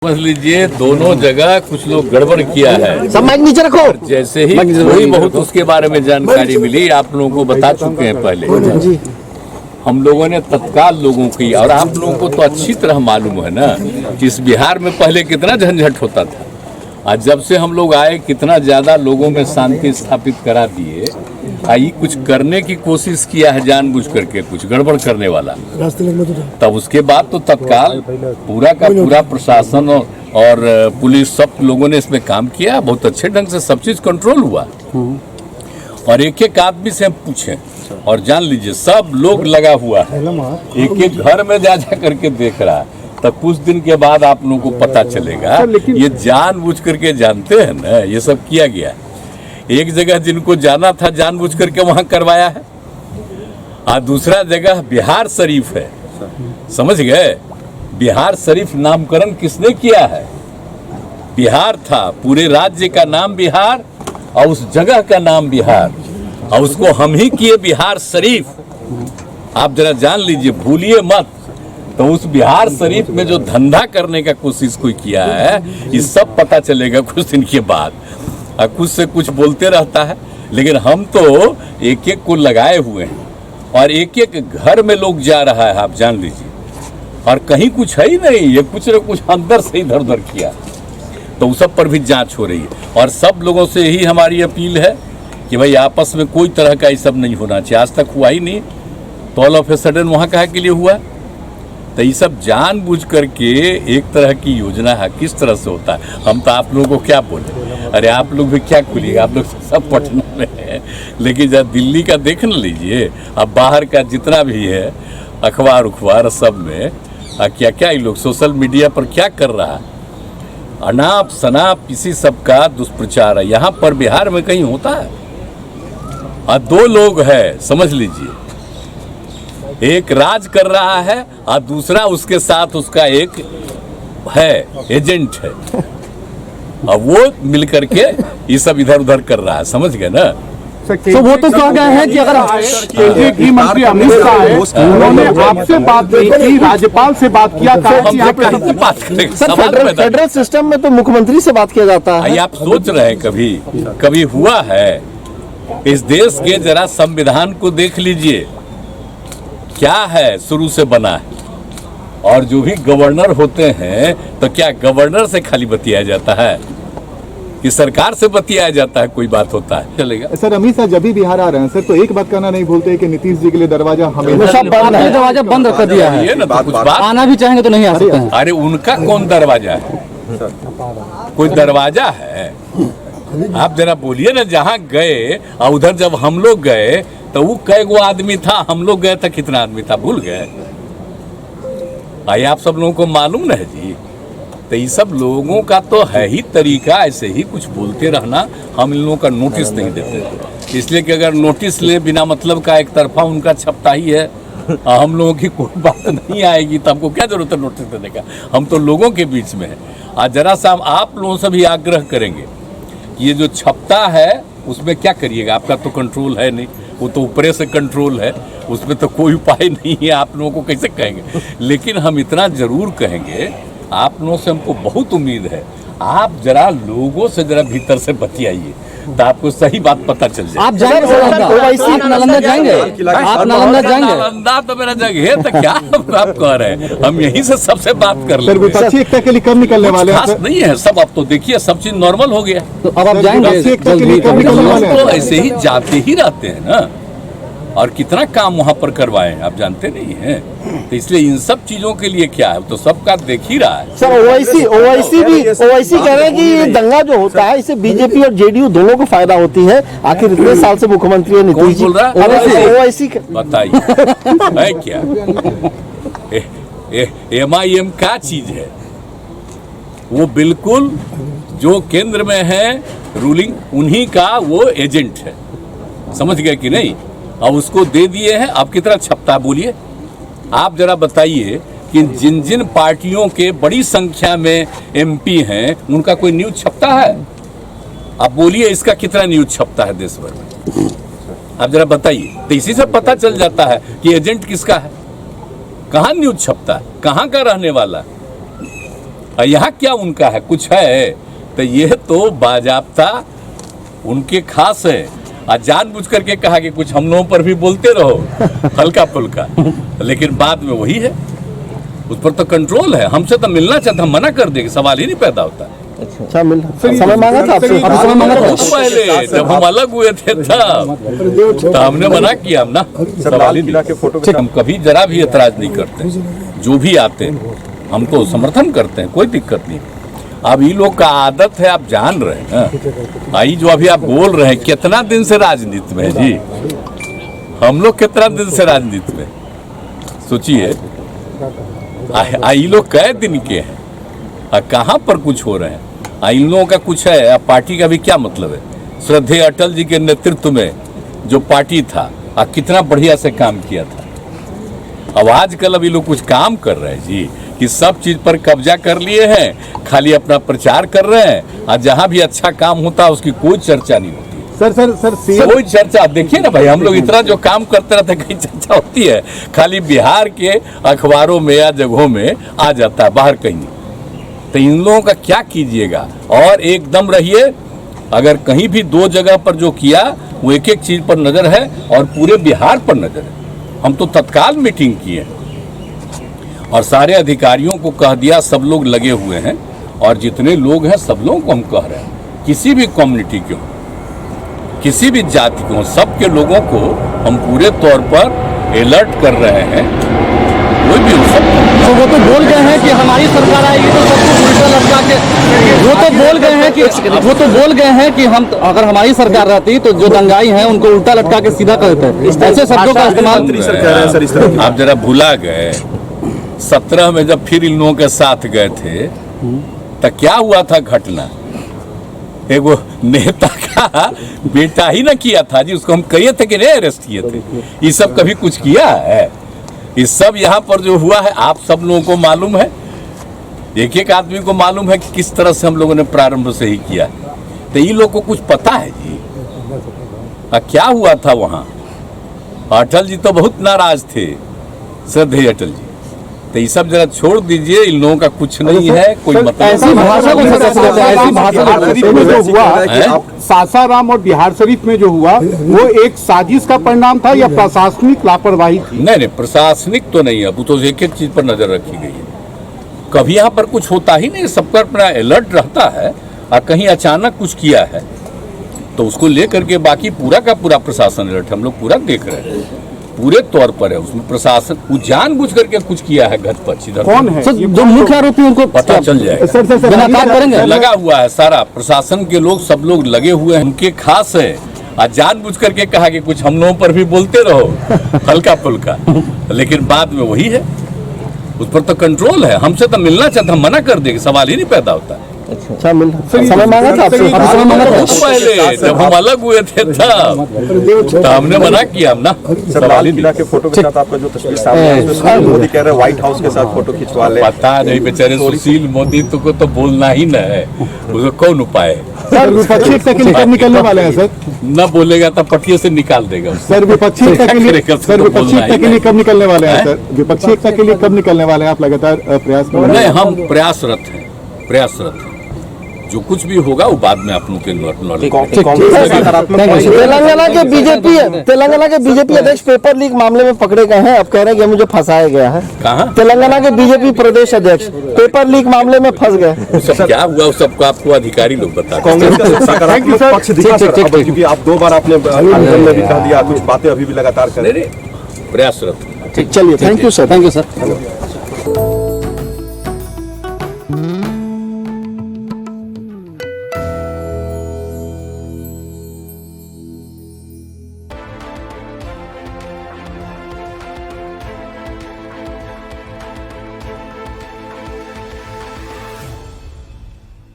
समझ लीजिए दोनों जगह कुछ लोग गड़बड़ किया है। सब माइक नीचे रखो। जैसे ही थोड़ी बहुत उसके बारे में जानकारी मिली, आप लोगों को बता चुके हैं पहले। हम लोगों ने तत्काल लोगों की, और आप लोगों को तो अच्छी तरह मालूम है ना कि इस बिहार में पहले कितना झंझट होता था, और जब से हम लोग आए कितना ज्यादा लोगों में शांति स्थापित करा दिए। आई कुछ करने की कोशिश किया है जानबूझ करके, कुछ गड़बड़ करने वाला, तब उसके बाद तो तत्काल पूरा का पूरा प्रशासन और पुलिस सब लोगों ने इसमें काम किया। बहुत अच्छे ढंग से सब चीज कंट्रोल हुआ। और एक एक आदमी से हम पूछे और जान लीजिए सब लोग लगा हुआ है, एक एक घर में जा जा करके देख रहा है। तब कुछ दिन के बाद आप लोगों को पता चलेगा ये जानबूझ करके जानते हैं ना, ये सब किया गया। एक जगह जिनको जाना था जानबूझ करके वहां करवाया है, और दूसरा जगह बिहार शरीफ है, समझ गए। बिहार शरीफ नामकरण किसने किया है? बिहार था, पूरे राज्य का नाम बिहार और उस जगह का नाम बिहार, और उसको हम ही किए बिहार शरीफ। आप जरा जान लीजिए, भूलिए मत। तो उस बिहार शरीफ में जो धंधा करने का कोशिश कोई किया है, ये सब पता चलेगा कुछ दिन के बाद। कुछ से कुछ बोलते रहता है, लेकिन हम तो एक एक को लगाए हुए हैं, और एक एक घर में लोग जा रहा है, आप जान लीजिए। और कहीं कुछ है ही नहीं, ये कुछ न कुछ अंदर से इधर उधर किया। तो उस सब पर भी जांच हो रही है, और सब लोगों से यही हमारी अपील है कि भाई आपस में कोई तरह का ये सब नहीं होना चाहिए। आज तक हुआ ही नहीं, तो ऑल ऑफ ए सडन वहाँ काहे के लिए हुआ? तो ये सब जानबूझ करके एक तरह की योजना है, किस तरह से होता है। हम तो आप लोगों को क्या बोले, अरे आप लोग भी क्या खुलिएगा, आप लोग सब पटना में हैं, लेकिन जब दिल्ली का देख न लीजिए, अब बाहर का जितना भी है अखबार उखबार सब में क्या क्या ये लोग सोशल मीडिया पर क्या कर रहा है, अनाप शनाप इसी सब का दुष्प्रचार है। यहाँ पर बिहार में कहीं होता है? और दो लोग हैं, समझ लीजिए, एक राज कर रहा है और दूसरा उसके साथ उसका एक है एजेंट है, और वो मिलकर के ये सब इधर उधर कर रहा है, समझ गए ना। तो वो तो कह गए हैं कि अगर केंद्रीय गृह मंत्री अमित शाह है, उन्होंने आपसे बात नहीं की, राज्यपाल से बात किया था। हम कहीं से बात करेंगे, फेडरल सिस्टम में तो मुख्यमंत्री से बात किया जाता है। आप सोच रहे हैं कभी हुआ है? इस देश के जरा संविधान को देख लीजिए, क्या है शुरू से बना है। और जो भी गवर्नर होते हैं, तो क्या गवर्नर से खाली बतियाया जाता है कि सरकार से बतियाया जाता है? कोई बात होता है चलेगा। सर अमित शाह जब भी बिहार आ रहे हैं सर, तो एक बात कहना नहीं भूलते कि नीतीश जी के लिए दरवाजा हमेशा दरवाजा बंद कर दिया है ना, तो कुछ बात आना भी चाहेंगे तो नहीं आ सकते हैं। अरे उनका कौन दरवाजा है? कोई दरवाजा है? आप जरा बोलिए ना, जहाँ गए और उधर जब हम लोग गए तो वो कै गो आदमी था, हम लोग गए थे कितना आदमी था भूल गए? आइए आप सब लोगों को मालूम न है जी। तो ये सब लोगों का तो है ही तरीका, ऐसे ही कुछ बोलते रहना। हम इन लोगों का नोटिस नहीं देते, इसलिए कि अगर नोटिस ले बिना मतलब का एक तरफा उनका छपता ही है, हम लोगों की कोई बात नहीं आएगी, तो हमको क्या जरूरत है नोटिस देने का? हम तो लोगों के बीच में है। और जरा सा हम आप लोगों से भी आग्रह करेंगे कि ये जो छपता है उसमें क्या करिएगा, आपका तो कंट्रोल है नहीं, वो तो ऊपरे से कंट्रोल है, उसमें तो कोई उपाय नहीं है। आप लोगों को कैसे कहेंगे? लेकिन हम इतना जरूर कहेंगे, आप लोगों से हमको बहुत उम्मीद है, आप जरा लोगों से जरा भीतर से बतियाइए, तो आपको सही बात पता चल जाए। आप जाएंगे नालंदा जाएंगे? आप नालंदा जाएंगे? नालंदा तो मेरा जगह है, तो क्या आप कह रहे हैं? हम यहीं से सबसे बात कर लेंगे। एकता के लिए कब निकलने वाले हैं? खास नहीं है सब, अब तो देखिए सब चीज नॉर्मल हो गया। तो अब आप जाएंगे? तो ऐसे ही जाते ही रहते हैं ना, और कितना काम वहाँ पर करवाए आप जानते नहीं हैं। तो इसलिए इन सब चीजों के लिए क्या है, तो सबका देख ही रहा है। सर ओवैसी कह रहे हैं कि ये दंगा जो होता है इससे बीजेपी और जेडीयू दोनों को फायदा होती है। आखिर इतने साल से मुख्यमंत्री है नीतीश जी, बोल रहा है? ओवैसी बताइए है क्या? MIM क्या चीज है? वो बिल्कुल जो केंद्र में है रूलिंग, उन्हीं का वो एजेंट है, समझ गए कि नहीं? अब उसको दे दिए हैं, अब कितना छपता है बोलिए? आप जरा बताइए कि जिन जिन पार्टियों के बड़ी संख्या में MP हैं, उनका कोई न्यूज छपता है? आप बोलिए इसका कितना न्यूज छपता है देश भर में? आप जरा बताइए। तो इसी से पता चल जाता है कि एजेंट किसका है, कहाँ न्यूज छपता है, कहाँ का रहने वाला। और यहाँ क्या उनका है, कुछ है? तो ये तो बाजाब्ता उनके खास है। और जानबूझ करके कहा कि कुछ हम लोगों पर भी बोलते रहो हल्का फुल्का, लेकिन बाद में वही है, उस पर तो कंट्रोल है। हमसे तो मिलना चाहता, हम मना कर देंगे, सवाल ही नहीं पैदा होता। अच्छा मिल समय मांगा था आपसे, समय मांगा था पहले जब हम अलग हुए थे तब तो हमने मना किया, हम ना सवाल ही नहीं। हम कभी जरा भी एतराज नहीं करते, जो भी आते हैं हम तो समर्थन करते हैं, कोई दिक्कत नहीं। अब ये लोग का आदत है, आप जान रहे हैं ना। आई जो अभी आप बोल रहे हैं, कितना दिन से राजनीति में है जी, हम लोग कितना दिन से राजनीति में, सोचिए। आई लोग कै दिन के हैं, कहाँ पर कुछ हो रहे हैं। इन लोगों का कुछ है, पार्टी का भी क्या मतलब है। श्रद्धेय अटल जी के नेतृत्व में जो पार्टी था, कितना बढ़िया से काम किया था। अब आजकल अभी लोग कुछ काम कर रहे हैं जी, कि सब चीज पर कब्जा कर लिए हैं, खाली अपना प्रचार कर रहे हैं, और जहां भी अच्छा काम होता है उसकी कोई चर्चा नहीं होती। सर कोई चर्चा, देखिए ना भाई, हम लोग इतना जो काम करते रहते हैं, कहीं चर्चा होती है? खाली बिहार के अखबारों में या जगहों में आ जाता है, बाहर कहीं नहीं। तो इन लोगों का क्या कीजिएगा। और एकदम रहिए, अगर कहीं भी दो जगह पर जो किया वो एक एक चीज पर नजर है, और पूरे बिहार पर नजर है। हम तो तत्काल मीटिंग किए और सारे अधिकारियों को कह दिया, सब लोग लगे हुए हैं, और जितने लोग हैं सब लोगों को हम कह रहे हैं, किसी भी कम्युनिटी के हो, किसी भी जाति के हो, सबके लोगों को हम पूरे तौर पर अलर्ट कर रहे हैं। कोई भी हो सकता है। तो वो तो बोल गए हैं कि हमारी सरकार आएगी तो सब कुछ उल्टा लटका के, वो तो बोल गए हैं कि हम अगर हमारी सरकार रहती तो जो दंगाई हैं उनको उल्टा लटका के सीधा कर देते। ऐसे शब्दों का इस्तेमाल आप जरा भुला गए, 17 में जब फिर इन लोगों के साथ गए थे तो क्या हुआ था घटना। एगो नेता का बेटा ही ना किया था जी, उसको हम कहे थे कि नहीं अरेस्ट किए थे। ये सब कभी कुछ किया है? ये सब यहाँ पर जो हुआ है आप सब लोगों को मालूम है, एक एक आदमी को मालूम है कि किस तरह से हम लोगों ने प्रारंभ से ही किया। तो ये लोग को कुछ पता है जी, क्या हुआ था वहाँ। अटल जी तो बहुत नाराज थे, श्रद्धेय अटल जी। तो ये सब जरा छोड़ दीजिए, इन लोगों का कुछ नहीं है, कोई मतलब। ऐसी भाषा को जो हुआ सासाराम और बिहार शरीफ में जो हुआ, वो एक साजिश का परिणाम था या प्रशासनिक लापरवाही थी? नहीं, प्रशासनिक तो नहीं है, वो तो एक एक चीज पर नजर रखी गई है। कभी यहाँ पर कुछ होता ही नहीं, सबका अपना अलर्ट रहता है, और कहीं अचानक कुछ किया है तो उसको लेकर के बाकी पूरा का पूरा प्रशासन अलर्ट, हम लोग पूरा देख रहे हैं, पूरे तौर पर है। उसमें प्रशासन वो जानबूझ करके कुछ किया है घटपट। कौन है जो मुख्य आरोपी, उनको पता चल जाएगा। करेंगे, लगा हुआ है सारा प्रशासन के लोग, सब लोग लगे हुए हैं, उनके खास है। और जानबूझ करके कहा कि कुछ हम लोगों पर भी बोलते रहो हल्का फुल्का, लेकिन बाद में वही है, उस पर तो कंट्रोल है। हमसे तो मिलना चाहता, हम मना कर देंगे, सवाल ही नहीं पैदा होता। अच्छा मिल समय मांगा था आपसे, समय मांगा था पहले जब हम अलग हुए थे तब तो हमने मना किया, हम ना सवाल ही नहीं। के फोटो के साथ आपका जो तस्वीर सामने है, उसमें मोदी कह रहे हैं व्हाइट हाउस के साथ फोटो खिंचवा ले। पता नहीं बेचारे सुशील मोदी को तो बोलना ही न है, उसको कौन उपाय है। सर विपक्षी एकता के लिए कब निकलने वाले हैं? सर न बोलेगा तो पटिया से निकाल देगा। सर विपक्षी एकता के लिए कब निकलने वाले हैं? सर विपक्षी एकता के लिए कब निकलने वाले हैं? आप लगातार प्रयास कर रहे हैं। नहीं, हम प्रयासरत हैं, प्रयासरत हैं। जो कुछ भी होगा वो बाद में आप लोगों के नॉलेज। तेलंगाना के बीजेपी अध्यक्ष पेपर लीक मामले में पकड़े गए हैं, अब कह रहे हैं कि मुझे फंसाया गया है। कहाँ? तेलंगाना के बीजेपी प्रदेश अध्यक्ष पेपर लीक मामले में फंस गए। सब क्या हुआ उस सबको आपको अधिकारी लोग बता। कांग्रेस का सकारात्मक पक्ष दिखा सर, क्योंकि आप 2 बार आपने आंदोलन में भी कह दिया, कुछ बातें अभी भी लगातार कर रहे हैं। प्रयासरत। चलिए, थैंक यू सर।